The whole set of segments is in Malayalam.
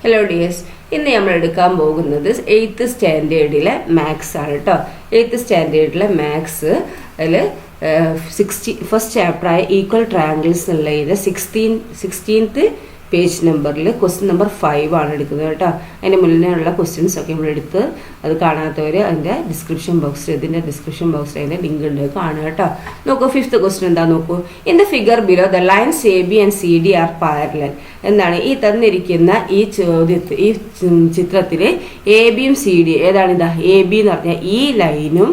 ഹലോ ഡിയേഴ്സ്, ഇന്ന് നമ്മൾ എടുക്കാൻ പോകുന്നത് 8th സ്റ്റാൻഡേർഡിലെ മാത്സ് ആണ് കേട്ടോ. 8th സ്റ്റാൻഡേർഡിലെ മാത്സ് അതിൽ ഫസ്റ്റ് ചാപ്റ്ററായ ഈക്വൽ ട്രയാങ്കിൾസ് എന്നുള്ളതിൻ്റെ 16th പേജ് നമ്പറിൽ ക്വസ്റ്റ്യൻ നമ്പർ 5 ആണ് എടുക്കുന്നത് കേട്ടോ. അതിൻ്റെ മുന്നേയുള്ള ക്വസ്റ്റ്യൻസ് ഒക്കെ നമ്മൾ എടുത്ത് അത് കാണാത്തവർ അതിൻ്റെ ഡിസ്ക്രിപ്ഷൻ ബോക്സിൽ അതിൻ്റെ ലിങ്ക് ഉണ്ട്, കാണുക കേട്ടോ. നോക്കൂ, 5th ക്വസ്റ്റ്യൻ എന്താ നോക്കൂ. In the figure below the lines AB and CD R parallel. എന്താണ് ഈ തന്നിരിക്കുന്ന ഈ ചിത്രത്തിൽ ABയും CD ഏതാണിതാ? AB എന്ന് പറഞ്ഞാൽ ഈ ലൈനും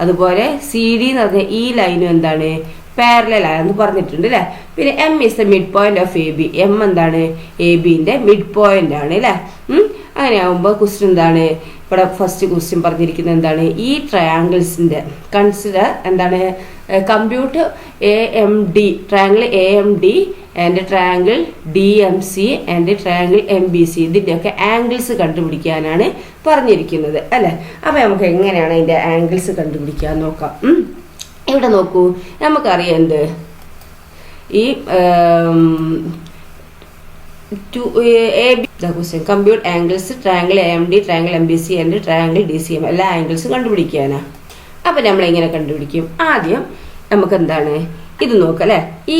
അതുപോലെ CD എന്ന് പറഞ്ഞാൽ ഈ ലൈനും എന്താണ്? പാരലൽ ആണെന്ന് പറഞ്ഞിട്ടുണ്ട് അല്ലേ. പിന്നെ M is the mid point of AB. M എന്താണ്? ABന്റെ മിഡ് പോയിന്റ് ആണ് അല്ലേ. അങ്ങനെ ആകുമ്പോൾ ക്വസ്റ്റ്യൻ എന്താണ്? ഇവിടെ ഫസ്റ്റ് ക്വസ്റ്റ്യൻ പറഞ്ഞിരിക്കുന്നത് എന്താണ്? ഈ ട്രയാങ്കിൾസിന്റെ കൺസിഡർ എന്താണ്? Compute AMD, triangle AMD and triangle DMC and triangle MBC, ഇതിൻ്റെയൊക്കെ ആംഗിൾസ് കണ്ടുപിടിക്കാനാണ് പറഞ്ഞിരിക്കുന്നത് അല്ലേ. അപ്പം നമുക്ക് എങ്ങനെയാണ് അതിൻ്റെ ആംഗിൾസ് കണ്ടുപിടിക്കാൻ നോക്കാം. ഇവിടെ നോക്കൂ, നമുക്കറിയാം എന്ത് ഈ compute angles triangle AMD, triangle MBC and triangle DCM എല്ലാ ആംഗിൾസും കണ്ടുപിടിക്കാനാ. അപ്പം നമ്മളെങ്ങനെ കണ്ടുപിടിക്കും? ആദ്യം നമുക്ക് എന്താണ് ഇത് നോക്കാം അല്ലേ. ഈ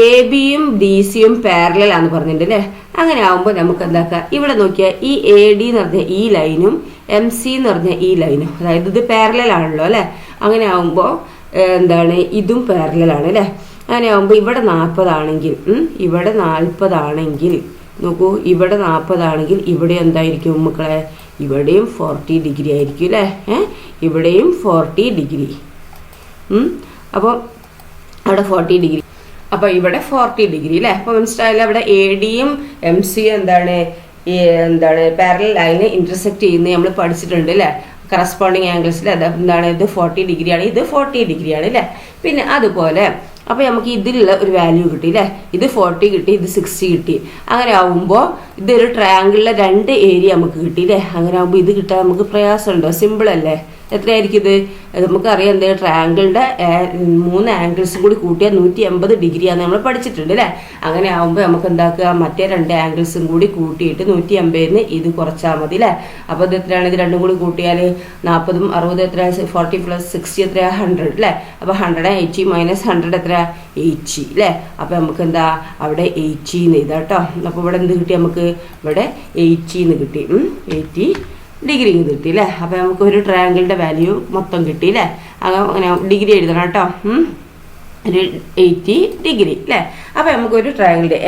ABയും DCയും പാരലൽ ആണെന്ന് പറഞ്ഞിട്ടുണ്ട് അല്ലേ. അങ്ങനെ ആകുമ്പോൾ നമുക്ക് എന്താക്കാം, ഇവിടെ നോക്കിയാൽ ഈ AD എന്ന് പറഞ്ഞ ഈ ലൈനും MC എന്ന് പറഞ്ഞ ഈ ലൈനും, അതായത് ഇത് പാരലൽ ആണല്ലോ അല്ലേ. അങ്ങനെ ആകുമ്പോൾ എന്താണ് ഇതും പാരലൽ ആണ് അല്ലേ. അങ്ങനെ ആകുമ്പോൾ ഇവിടെ 40 ആണെങ്കിൽ നോക്കൂ, ഇവിടെ 40 ആണെങ്കിൽ ഇവിടെ എന്തായിരിക്കും മക്കളെ? ഇവിടെയും 40 ഡിഗ്രി ആയിരിക്കും അല്ലേ. ഇവിടെയും 40 ഡിഗ്രി. അപ്പോൾ അവിടെ 40 ഡിഗ്രി, അപ്പോൾ ഇവിടെ 40 ഡിഗ്രി അല്ലേ. അപ്പോൾ മനസ്സിലായില്ല, അവിടെ ADയും MCയും എന്താണ് പാരലൽ ലൈന് ഇന്റർസെക്ട് ചെയ്യുന്നത് നമ്മൾ പഠിച്ചിട്ടുണ്ട് അല്ലേ. കറസ്പോണ്ടിങ് ആംഗിൾസിൽ അത് എന്താണ്? ഇത് 40 ഡിഗ്രിയാണ്, ഇത് 40 ഡിഗ്രിയാണ് അല്ലേ. പിന്നെ അതുപോലെ അപ്പോൾ നമുക്ക് ഇതിലുള്ള ഒരു വാല്യൂ കിട്ടി അല്ലേ. ഇത് 40 കിട്ടി, ഇത് 60 കിട്ടി. അങ്ങനെ ആവുമ്പോൾ ഇതൊരു ട്രയാങ്കിളിലെ 2 ഏരിയ നമുക്ക് കിട്ടി അല്ലേ. അങ്ങനെ ആകുമ്പോൾ ഇത് കിട്ടാൻ നമുക്ക് പ്രയാസമുണ്ടോ? സിമ്പിൾ അല്ലേ. എത്രയായിരിക്കും ഇത്? നമുക്കറിയാം എന്ത്, ട്രയാങ്കിളിൻ്റെ 3 ആംഗിൾസും കൂടി കൂട്ടിയാൽ 180 ഡിഗ്രിയാന്ന് നമ്മൾ പഠിച്ചിട്ടുണ്ട് അല്ലേ. അങ്ങനെ ആകുമ്പോൾ നമുക്ക് എന്താക്കുക, മറ്റേ 2 ആംഗിൾസും കൂടി കൂട്ടിയിട്ട് 180 ഇത് കുറച്ചാൽ മതി അല്ലേ. അപ്പോൾ ഇത് എത്രയാണ്? ഇത് രണ്ടും കൂടി കൂട്ടിയാൽ 40ഉം 60 എത്ര? 40 + 60 എത്രയാ? 100 അല്ലേ. അപ്പോൾ 180 - 100 എത്ര? 80 അല്ലേ. അപ്പോൾ നമുക്ക് എന്താ അവിടെ 80 എന്ന് എഴുതാം കേട്ടോ. അപ്പോൾ ഇവിടെ എന്ത് കിട്ടി? നമുക്ക് ഇവിടെ 80 എന്ന് കിട്ടി, 80 ഡിഗ്രി കിട്ടി അല്ലേ. അപ്പോൾ നമുക്ക് ഒരു ട്രയാങ്കിളിൻ്റെ വാല്യൂ മൊത്തം കിട്ടി അല്ലേ. അങ്ങനെ ഡിഗ്രി എഴുതണം കേട്ടോ. ഒരു 80 ഡിഗ്രി അല്ലേ. അപ്പോൾ നമുക്കൊരു ട്രയാങ്കിളിൻ്റെ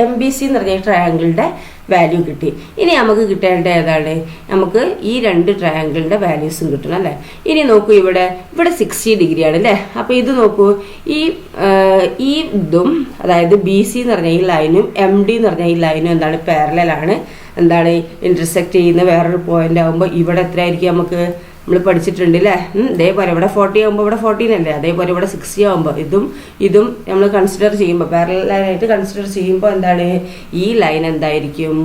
MBC എന്ന് പറഞ്ഞ ട്രയാങ്കിളിൻ്റെ വാല്യൂ കിട്ടി. ഇനി നമുക്ക് കിട്ടേണ്ട ഏതാണ്? നമുക്ക് ഈ 2 ട്രയാങ്കിളിൻ്റെ വാല്യൂസും കിട്ടണം അല്ലേ. ഇനി നോക്കൂ, ഇവിടെ 60 ഡിഗ്രിയാണ് അല്ലേ. അപ്പോൾ ഇത് നോക്കൂ, ഈ ഇതും അതായത് BC എന്ന് പറഞ്ഞ ഈ ലൈനും MD എന്ന് പറഞ്ഞ ഈ ലൈനും എന്താണ്? പാരലലാണ്. എന്താണ്? ഇന്റർസെക്ട് ചെയ്യുന്ന വേറൊരു പോയിന്റ് ആകുമ്പോൾ ഇവിടെ എത്ര ആയിരിക്കും? നമുക്ക് നമ്മൾ പഠിച്ചിട്ടുണ്ട് അല്ലേ. ഇതേപോലെ ഇവിടെ 40 ആകുമ്പോൾ ഇവിടെ 14 അല്ലേ. അതേപോലെ ഇവിടെ 60 ആകുമ്പോൾ ഇതും നമ്മൾ കൺസിഡർ ചെയ്യുമ്പോൾ പാരലലായിട്ട് കൺസിഡർ ചെയ്യുമ്പോൾ എന്താണ്? ഈ ലൈൻ എന്തായിരിക്കും?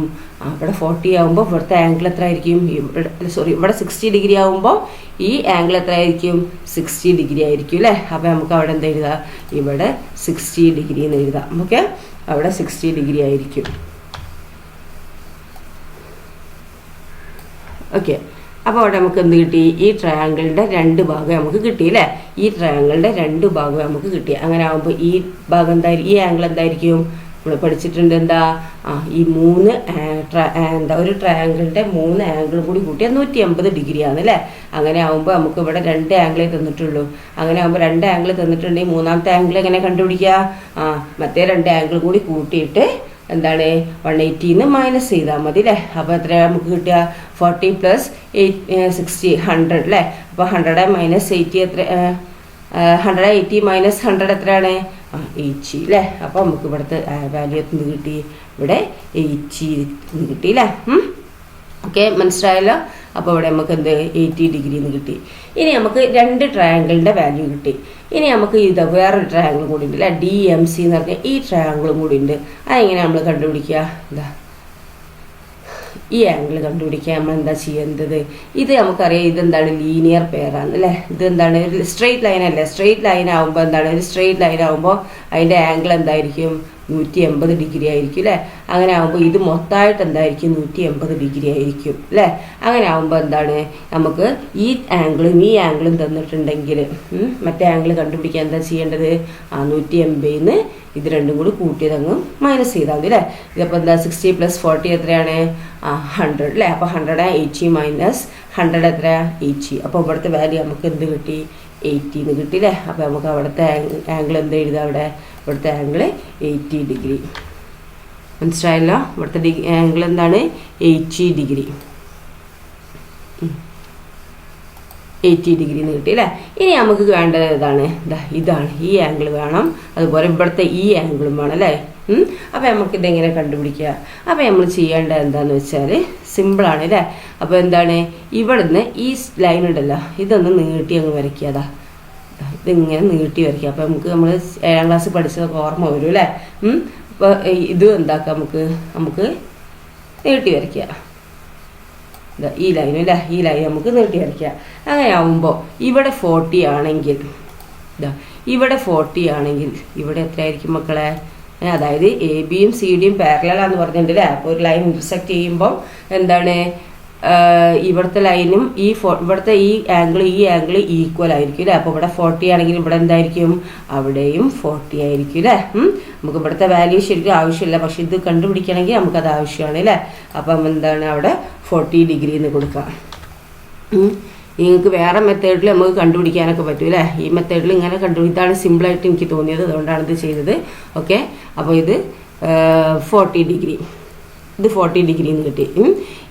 ഇവിടെ 40 ആകുമ്പോൾ ഇവിടുത്തെ ആംഗിൾ എത്ര ആയിരിക്കും? ഇവിടെ 60 ഡിഗ്രി ആകുമ്പോൾ ഈ ആംഗിൾ എത്ര ആയിരിക്കും? 60 ഡിഗ്രി ആയിരിക്കും അല്ലേ. അപ്പോൾ നമുക്ക് അവിടെ എന്താ എഴുതാം? ഇവിടെ 60 ഡിഗ്രി എന്ന് എഴുതാം. ഓക്കെ, അവിടെ 60 ഡിഗ്രി ആയിരിക്കും. ഓക്കെ, അപ്പോൾ അവിടെ നമുക്ക് എന്ത് കിട്ടി? ഈ ട്രയാങ്കിളിൻ്റെ 2 ഭാഗം നമുക്ക് കിട്ടി അല്ലേ. ഈ ട്രയാങ്കിളിൻ്റെ 2 ഭാഗം നമുക്ക് കിട്ടി. അങ്ങനെ ആകുമ്പോൾ ഈ ഭാഗം എന്തായിരിക്കും? ഈ ആംഗിൾ എന്തായിരിക്കും? നമ്മൾ പഠിച്ചിട്ടുണ്ട് എന്താ? ഈ 3 ഒരു ട്രയാങ്കിളിൻ്റെ 3 ആംഗിളും കൂടി കൂട്ടിയാൽ 180 ഡിഗ്രിയാണ് അല്ലേ. അങ്ങനെ ആകുമ്പോൾ നമുക്ക് ഇവിടെ 2 ആംഗിളേ തന്നിട്ടുള്ളൂ. അങ്ങനെ ആകുമ്പോൾ 2 ആംഗിൾ തന്നിട്ടുണ്ടെങ്കിൽ മൂന്നാമത്തെ ആംഗിൾ എങ്ങനെ കണ്ടുപിടിക്കുക? മറ്റേ 2 ആംഗിൾ കൂടി കൂട്ടിയിട്ട് എന്താണ്? 180 മൈനസ് ചെയ്താൽ മതി അല്ലേ. അപ്പോൾ എത്ര നമുക്ക് കിട്ടുക? 40 + 60 100 അല്ലേ. അപ്പോൾ 100 - 80 എത്ര? 180 - 100 എത്രയാണ്? 80 അല്ലേ. അപ്പോൾ നമുക്ക് ഇവിടുത്തെ വാല്യൂ എന്ത് കിട്ടി? ഇവിടെ 80 കിട്ടി അല്ലേ. ഓക്കെ, മനസ്സിലായല്ലോ. അപ്പോൾ ഇവിടെ നമുക്ക് എന്ത്? 80 ഡിഗ്രി എന്ന് കിട്ടി. ഇനി നമുക്ക് 2 ട്രയാങ്കിളിൻ്റെ വാല്യൂ കിട്ടി. ഇനി നമുക്ക് ഇത് വേറൊരു ട്രയാങ്കിൾ കൂടി ഉണ്ട് അല്ലേ. DMC എന്ന് പറഞ്ഞാൽ ഈ ട്രയാങ്കിളും കൂടി ഉണ്ട്. അതെങ്ങനെ നമ്മൾ കണ്ടുപിടിക്കുക? എന്താ ഈ ആംഗിൾ കണ്ടുപിടിക്കാൻ നമ്മൾ എന്താ ചെയ്യേണ്ടത്? ഇത് നമുക്കറിയാം, ഇതെന്താണ്? ലീനിയർ പെയറാണ് അല്ലേ. ഇതെന്താണ്? സ്ട്രെയിറ്റ് ലൈൻ അല്ലേ. സ്ട്രെയിറ്റ് ലൈൻ ആകുമ്പോൾ എന്താണ്? ഒരു സ്ട്രെയിറ്റ് ലൈൻ ആകുമ്പോൾ അതിൻ്റെ ആംഗിൾ എന്തായിരിക്കും? 180 ഡിഗ്രി ആയിരിക്കും അല്ലേ. അങ്ങനെ ആകുമ്പോൾ ഇത് മൊത്തമായിട്ട് എന്തായിരിക്കും 180 ഡിഗ്രി ആയിരിക്കും അല്ലേ. അങ്ങനെ ആകുമ്പോൾ എന്താണ് നമുക്ക് ഈ ആംഗിളും ഈ ആംഗിളും തന്നിട്ടുണ്ടെങ്കിൽ മറ്റേ ആംഗിൾ കണ്ടുപിടിക്കാൻ എന്താ ചെയ്യേണ്ടത്? 180 ഇത് രണ്ടും കൂടി കൂട്ടിയതങ്ങ് മൈനസ് ചെയ്താൽ മതി അല്ലേ. ഇതിപ്പോൾ എന്താ 60 + 40 എത്രയാണ്? 100 അല്ലേ. അപ്പോൾ 180 മൈനസ് 100 എത്രയാണ്? 80. അപ്പോൾ ഇവിടുത്തെ വാല്യൂ നമുക്ക് എന്ത് കിട്ടി? 80 എന്ന് കിട്ടി അല്ലേ. അപ്പോൾ നമുക്ക് അവിടുത്തെ ആംഗിൾ എന്ത് എഴുതാം? ഇവിടുത്തെ ആംഗിൾ 80 ഡിഗ്രി. മനസ്സിലായല്ലോ? ഇവിടുത്തെ ആംഗിൾ എന്താണ്? 80 ഡിഗ്രി. 80 ഡിഗ്രി എന്ന് കിട്ടി അല്ലേ. ഇനി നമുക്ക് വേണ്ടത് ഏതാണ്? ഇതാണ്, ഈ ആംഗിൾ വേണം, അതുപോലെ ഇവിടുത്തെ ഈ ആംഗിളും വേണം അല്ലേ. അപ്പോൾ നമുക്കിതെങ്ങനെ കണ്ടുപിടിക്കുക? അപ്പോൾ നമ്മൾ ചെയ്യേണ്ടത് എന്താണെന്ന് വെച്ചാൽ സിമ്പിളാണ് അല്ലേ. അപ്പോൾ എന്താണ്, ഇവിടുന്ന് ഈ ലൈൻ ഉണ്ടല്ലോ, ഇതൊന്ന് നീട്ടി അങ്ങ് വരയ്ക്കുക. ഇതിങ്ങനെ നീട്ടി വരയ്ക്കുക. അപ്പോൾ നമ്മൾ 7ാം ക്ലാസ് പഠിച്ചതൊക്കെ ഓർമ്മ വരും അല്ലേ. അപ്പോൾ ഇത് എന്താക്കാം, നമുക്ക് നീട്ടി വരയ്ക്കുക. ഈ ലൈൻ അല്ലേ, ഈ ലൈൻ നമുക്ക് നീട്ടി വരയ്ക്കുക. അങ്ങനെ ആവുമ്പോൾ ഇവിടെ 40 ആണെങ്കിൽ ഇവിടെ 40 ആണെങ്കിൽ ഇവിടെ എത്രയായിരിക്കും മക്കളെ? അതായത് AB-യും CD-യും പാരലലാന്ന് പറഞ്ഞിട്ടുണ്ട് അല്ലേ. അപ്പോൾ ഒരു ലൈൻ ഇന്റർസെക്ട് ചെയ്യുമ്പോൾ എന്താണ്, ഇവിടുത്തെ ലൈനും ഇവിടുത്തെ ഈ ആംഗിൾ ഈക്വൽ ആയിരിക്കും അല്ലേ. അപ്പോൾ ഇവിടെ 40 ആണെങ്കിൽ ഇവിടെ എന്തായിരിക്കും? അവിടെയും 40 ആയിരിക്കും അല്ലേ. നമുക്ക് ഇവിടുത്തെ വാല്യൂ ശരിക്കും ആവശ്യമില്ല, പക്ഷെ ഇത് കണ്ടുപിടിക്കണമെങ്കിൽ നമുക്കത് ആവശ്യമാണ് അല്ലേ. അപ്പം എന്താണ്, അവിടെ 40 ഡിഗ്രി എന്ന് കൊടുക്കാം. നിങ്ങൾക്ക് വേറെ മെത്തേഡിൽ നമുക്ക് കണ്ടുപിടിക്കാനൊക്കെ പറ്റും അല്ലേ. ഈ മെത്തേഡിൽ ഇങ്ങനെ ഇതാണ് സിമ്പിളായിട്ട് എനിക്ക് തോന്നിയത്, അതുകൊണ്ടാണ് ഇത് ചെയ്തത്. ഓക്കെ, അപ്പോൾ ഇത് 40 ഡിഗ്രി, ഇത് 40 ഡിഗ്രി എന്ന് കിട്ടി.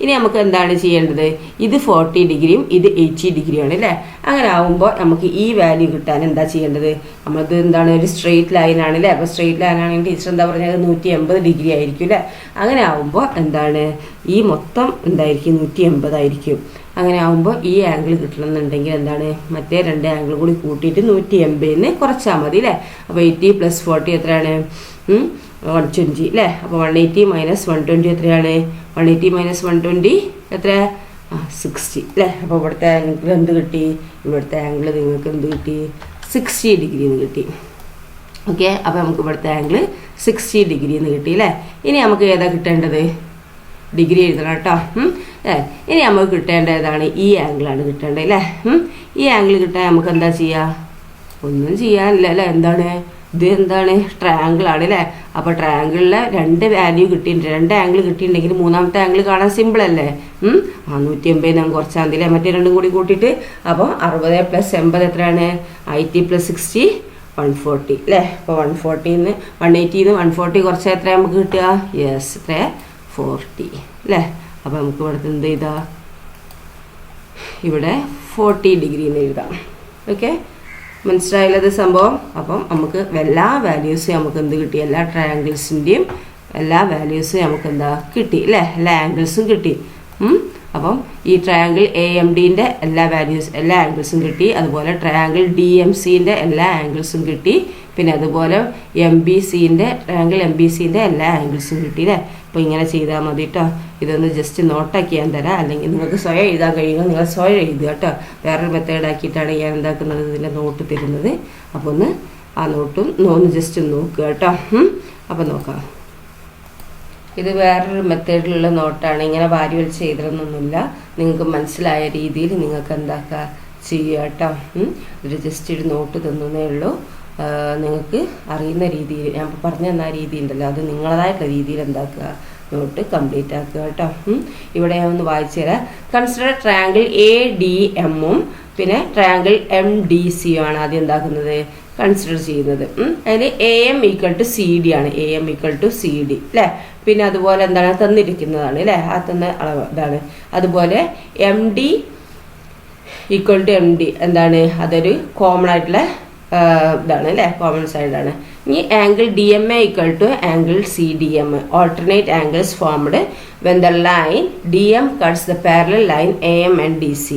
ഇനി നമുക്ക് എന്താണ് ചെയ്യേണ്ടത്? ഇത് 40 ഡിഗ്രിയും ഇത് 80 ഡിഗ്രിയാണ് അല്ലേ. അങ്ങനെ ആകുമ്പോൾ നമുക്ക് ഈ വാല്യൂ കിട്ടാൻ എന്താ ചെയ്യേണ്ടത്? നമ്മളത് എന്താണ്, ഒരു സ്ട്രെയിറ്റ് ലൈനാണ് അല്ലേ. അപ്പോൾ സ്ട്രെയിറ്റ് ലൈൻ ആണെങ്കിൽ ടീച്ചർ എന്താ പറഞ്ഞത്? 180 ഡിഗ്രി ആയിരിക്കും അല്ലേ. അങ്ങനെ ആകുമ്പോൾ എന്താണ്, ഈ മൊത്തം എന്തായിരിക്കും? 180 ആയിരിക്കും. അങ്ങനെ ആകുമ്പോൾ ഈ ആംഗിൾ കിട്ടണമെന്നുണ്ടെങ്കിൽ എന്താണ്, മറ്റേ 2 ആംഗിൾ കൂടി കൂട്ടിയിട്ട് 180 കുറച്ചാൽ മതി അല്ലേ. അപ്പോൾ 80 + 40 എത്രയാണ്? 120 അല്ലേ. അപ്പോൾ 180 - 120 എത്രയാണ്? 180 - 120 എത്ര? 60 അല്ലേ. അപ്പോൾ ഇവിടുത്തെ ആംഗിൾ എന്ത് കിട്ടി? ഇവിടുത്തെ ആംഗിൾ നിങ്ങൾക്ക് എന്ത് കിട്ടി? 60 ഡിഗ്രി എന്ന് കിട്ടി. ഓക്കെ, അപ്പോൾ നമുക്ക് ഇവിടുത്തെ ആംഗിൾ 60 ഡിഗ്രി എന്ന് കിട്ടി അല്ലേ. ഇനി നമുക്ക് ഏതാ കിട്ടേണ്ടത്? ഡിഗ്രി എഴുതണം കേട്ടോ. ഇനി നമുക്ക് കിട്ടേണ്ടത് ഏതാണ്? ഈ ആംഗിളാണ് കിട്ടേണ്ടത് അല്ലേ. ഈ ആംഗിൾ കിട്ടാൻ നമുക്ക് എന്താ ചെയ്യുക? ഒന്നും ചെയ്യാനില്ല അല്ലേ. എന്താണ് ഇത്? എന്താണ്? ട്രയാങ്കിൾ ആണ് അല്ലേ. അപ്പോൾ ട്രയാങ്കിളിലെ 2 വാല്യൂ കിട്ടിയിട്ടുണ്ട്, 2 ആംഗിൾ കിട്ടിയിട്ടുണ്ടെങ്കിൽ മൂന്നാമത്തെ ആംഗിൾ കാണാൻ സിമ്പിൾ അല്ലേ. 180 നമുക്ക് കുറച്ചാൽ മതി അല്ലേ, മറ്റേ 2 കൂടി കൂട്ടിയിട്ട്. അപ്പോൾ 60 + 80 എത്രയാണ്? 80 + 60 140 അല്ലേ. അപ്പോൾ 140 180 140 കുറച്ചാൽ എത്ര നമുക്ക് കിട്ടുക? യെസ്, എത്ര? 40 അല്ലേ. അപ്പോൾ നമുക്ക് ഇവിടുത്തെ എന്ത് ചെയ്താൽ ഇവിടെ 40 ഡിഗ്രി എന്ന് എഴുതാം. ഓക്കെ, മനസ്സിലായത് സംഭവം. അപ്പം നമുക്ക് എല്ലാ വാല്യൂസും നമുക്ക് എന്ത് കിട്ടി? എല്ലാ ട്രയാങ്കിൾസിൻ്റെയും എല്ലാ വാല്യൂസും നമുക്ക് എന്താ കിട്ടി അല്ലേ, എല്ലാ ആംഗിൾസും കിട്ടി. അപ്പം ഈ ട്രയാങ്കിൾ AMDൻ്റെ എല്ലാ ആംഗിൾസും കിട്ടി. അതുപോലെ ട്രയാങ്കിൾ DMCൻ്റെ എല്ലാ ആംഗിൾസും കിട്ടി. പിന്നെ അതുപോലെ ട്രയാങ്കിൾ MBCൻ്റെ എല്ലാ ആംഗിൾസും കിട്ടി അല്ലേ. അപ്പോൾ ഇങ്ങനെ ചെയ്താൽ മതി കേട്ടോ. ഇതൊന്ന് ജസ്റ്റ് നോട്ടാക്കി ഞാൻ തരാം, അല്ലെങ്കിൽ നിങ്ങൾക്ക് സ്വയം എഴുതാൻ കഴിയുമോ നിങ്ങൾ സ്വയം എഴുതുക കേട്ടോ. വേറൊരു മെത്തേഡാക്കിയിട്ടാണ് ഞാൻ എന്താക്കുന്നത്, ഇതിൻ്റെ നോട്ട് തരുന്നത്. അപ്പോൾ ഒന്ന് ആ നോട്ടും ഒന്ന് ജസ്റ്റ് നോക്കുക കേട്ടോ. അപ്പോൾ നോക്കാം, ഇത് വേറൊരു മെത്തേഡിലുള്ള നോട്ടാണ്. ഇങ്ങനെ വാരി വലിച്ച് എഴുതണമെന്നൊന്നുമില്ല, നിങ്ങൾക്ക് മനസ്സിലായ രീതിയിൽ നിങ്ങൾക്ക് എന്താക്കുക ചെയ്യുക കേട്ടോ. ഒരു ജസ്റ്റ് ഒരു നോട്ട് തന്നേ ഉള്ളൂ. നിങ്ങൾക്ക് അറിയുന്ന രീതിയിൽ ഞാൻ പറഞ്ഞു തന്ന രീതി ഉണ്ടല്ലോ, അത് നിങ്ങളതായിട്ടുള്ള രീതിയിൽ എന്താക്കുക, നോട്ട് കംപ്ലീറ്റ് ആക്കുക കേട്ടോ. ഇവിടെ ഞാൻ ഒന്ന് വായിച്ചു തരാം. കൺസിഡർ ട്രയാങ്കിൾ ADM പിന്നെ ട്രയാങ്കിൾ MDC ആണ് ആദ്യം എന്താക്കുന്നത്, കൺസിഡർ ചെയ്യുന്നത്. അതിൽ AM = CD ആണ്, AM = CD അല്ലേ. പിന്നെ അതുപോലെ എന്താണ് തന്നിരിക്കുന്നതാണ് അല്ലേ, ആ തന്ന അളവ് ഇതാണ്. അതുപോലെ MD = MD എന്താണ്, അതൊരു കോമൺ ആയിട്ടുള്ള ഇതാണ് അല്ലേ, കോമൺ സൈഡാണ്. ഇനി angle DMA = angle CDM, alternate angles formed when the line DM cuts the parallel line AM and DC.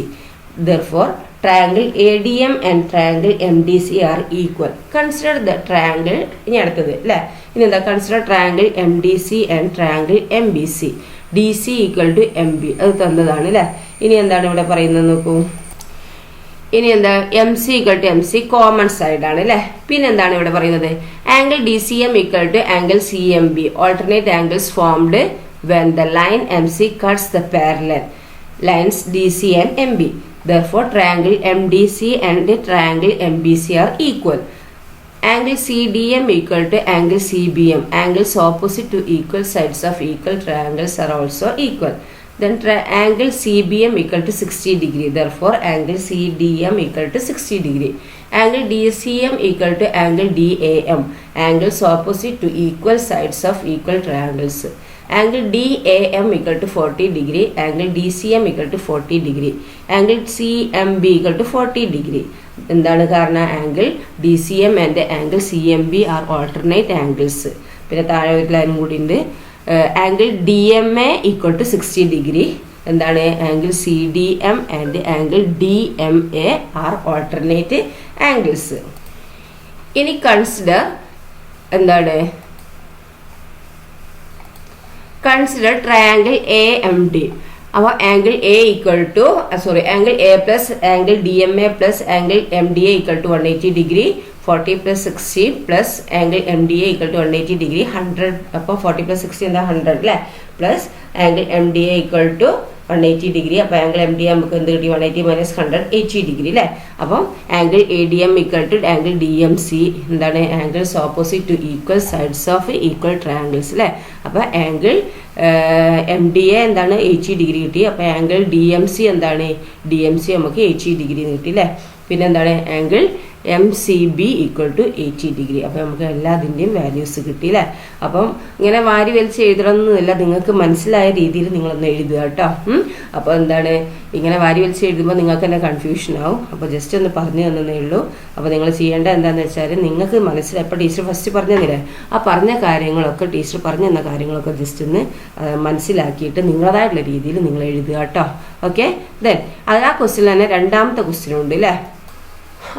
Therefore, triangle ADM and triangle MDC are equal. Consider the triangle. ഇനി അടുത്തത് അല്ലേ, ഇനി എന്താ, consider triangle MDC and triangle MBC. DC = MB, അത് തന്നതാണ് അല്ലേ. ഇനി എന്താണ് ഇവിടെ പറയുന്നത് നോക്കൂ. ഇനി എന്താ M C equal to M C common side ആണ് അല്ലേ. പിന്നെ എന്താണ് ഇവിടെ പറയുന്നത്, angle D C M equal to angle C M B, alternate angles formed when the line M C cuts the parallel lines D C and M B. Therefore, triangle MDC and triangle MBC are equal. Angle CDM equal to angle CBM. Angles opposite to equal sides of equal triangles are also equal. Then angle CBM equal to 60 degree. Therefore, angle CDM equal to 60 degree. Angle DCM equal to angle DAM. Angles opposite to equal sides of equal triangles. Angle DAM equal to 40 degree. Angle DCM equal to 40 degree. Angle CMB equal to 40 degree. എന്താണ് കാരണം angle D C M and angle C M B are alternate angles. പിന്നെ താഴെ ഒരു ലൈനും കൂടി ഉണ്ട്, angle D M A equal to 60 degree. എന്താണ് angle C D M and angle D M A are alternate angles. ഇനി കൺസിഡർ എന്താണ് consider triangle A M D. അപ്പോൾ angle A equal to angle A plus angle D M A plus angle M D A equal to 180 degree, 40 plus 60 plus angle M D A equal to 180 degree, 100. അപ്പോൾ 40 പ്ലസ് 60 എന്താ 100 അല്ലേ, plus angle M D A equal to 180 degree. അപ്പോൾ ആംഗിൾ എം ഡി എ നമുക്ക് എന്ത് കിട്ടി, 180 മൈനസ് 100 80 ഡിഗ്രി അല്ലേ. അപ്പം angle A D M equal to angle D M C എന്താണ് angles opposite to equal sides of equal triangles അല്ലേ. അപ്പോൾ ആംഗിൾ എം ഡി എ എന്താണ് 80 ഡിഗ്രി കിട്ടി. അപ്പോൾ ആംഗിൾ ഡി എം സി എന്താണ് ഡി എം സി നമുക്ക് 80 ഡിഗ്രി കിട്ടി അല്ലേ. പിന്നെ എന്താണ് angle M C B equal to 80 degree. അപ്പോൾ നമുക്ക് എല്ലാതിൻ്റെയും വാല്യൂസ് കിട്ടി അല്ലേ. അപ്പം ഇങ്ങനെ വാരി വലിച്ച് എഴുതണമെന്നില്ല, നിങ്ങൾക്ക് മനസ്സിലായ രീതിയിൽ നിങ്ങളൊന്ന് എഴുതുക കേട്ടോ. അപ്പോൾ എന്താണ് ഇങ്ങനെ വാരി വലിച്ച് എഴുതുമ്പോൾ നിങ്ങൾക്ക് തന്നെ കൺഫ്യൂഷൻ ആവും. അപ്പോൾ ജസ്റ്റ് ഒന്ന് പറഞ്ഞു തന്നേ ഉള്ളൂ. അപ്പോൾ നിങ്ങൾ ചെയ്യേണ്ട എന്താണെന്ന് വെച്ചാൽ നിങ്ങൾക്ക് മനസ്സിലായി, ഇപ്പോൾ ടീച്ചർ ഫസ്റ്റ് പറഞ്ഞു തന്നില്ലേ, ആ പറഞ്ഞ കാര്യങ്ങളൊക്കെ ടീച്ചർ പറഞ്ഞു തന്ന കാര്യങ്ങളൊക്കെ ജസ്റ്റ് ഒന്ന് മനസ്സിലാക്കിയിട്ട് നിങ്ങളതായിട്ടുള്ള രീതിയിൽ നിങ്ങൾ എഴുതുക കേട്ടോ. ഓക്കെ, ദെൻ അത് ആ ക്വസ്റ്റ്യൻ തന്നെ രണ്ടാമത്തെ ക്വസ്റ്റ്യൻ ഉണ്ട് അല്ലേ.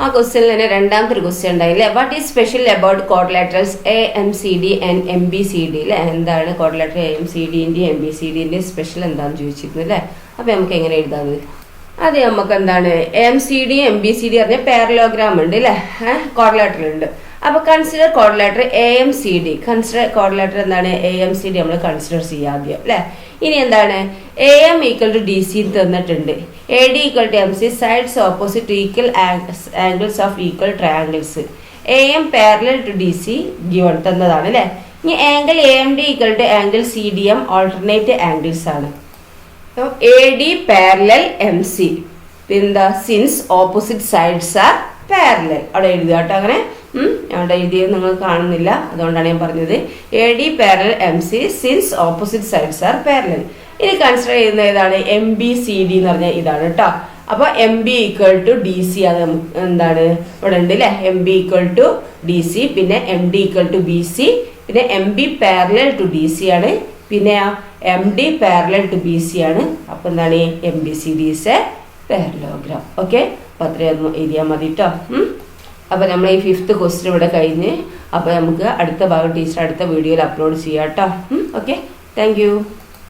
ആ ക്വസ്റ്റ്യനിൽ തന്നെ രണ്ടാമത്തെ ഒരു ക്വസ്റ്റ്യൻ ഉണ്ടായില്ലേ, what is special about quadrilaterals A M C D and M B C D അല്ലേ. എന്താണ് കോഡ്ലാറ്ററൽ എ എം സി ഡിൻ്റെയും എം ബി സി ഡിൻ്റെയും സ്പെഷ്യൽ എന്താണെന്ന് ചോദിച്ചിരുന്നു അല്ലേ. അപ്പോൾ നമുക്ക് എങ്ങനെ എഴുതാത്, അത് നമുക്ക് എന്താണ് M C D M B C D പറഞ്ഞ പാരലോഗ്രാം ഉണ്ട് അല്ലേ, കോഡ്ലാറ്ററൽ ഉണ്ട്. അപ്പോൾ consider quadrilateral A M C D. Consider quadrilateral എന്താണ് എ എം സി ഡി നമ്മൾ കൺസിഡർ ചെയ്യാം ആദ്യം അല്ലേ. ഇനി എന്താണ് A M equal to D C തന്നിട്ടുണ്ട്, A D equal to M C, sides opposite to equal angles of equal triangles, A M parallel to D C given തന്നതാണ് അല്ലേ. ഇനി angle A M D equal to angle C D M alternate angles ആണ്. A D parallel M C, പിന്നെന്താ since opposite sides are parallel. അവിടെ എഴുതുക കേട്ടോ. അങ്ങനെ അവിടെ എഴുതിയത് നിങ്ങൾ കാണുന്നില്ല, അതുകൊണ്ടാണ് ഞാൻ പറഞ്ഞത്. A D parallel M C since opposite sides are parallel. ഇനി കൺസിഡർ ചെയ്യുന്ന ഏതാണ് എം ബി സി ഡി എന്ന് പറഞ്ഞാൽ ഇതാണ് കേട്ടോ. അപ്പോൾ M B equal to D C അത് എന്താണ് ഇവിടെ ഉണ്ട് അല്ലേ. M B equal to D C, പിന്നെ M D equal to B C, പിന്നെ M B parallel to D C ആണ്, പിന്നെ M D parallel to B C ആണ്. അപ്പോൾ എന്താണ് M B C D is a parallelogram. Okay, അപ്പോൾ അത്രയൊന്നും എഴുതിയാൽ മതി കേട്ടോ. അപ്പോൾ നമ്മൾ ഈ 5th ക്വസ്റ്റ്യൻ ഇവിടെ കഴിഞ്ഞ്, അപ്പോൾ നമുക്ക് അടുത്ത ഭാഗം ടീച്ചർ അടുത്ത വീഡിയോയിൽ അപ്ലോഡ് ചെയ്യാം കേട്ടോ. Okay, thank you.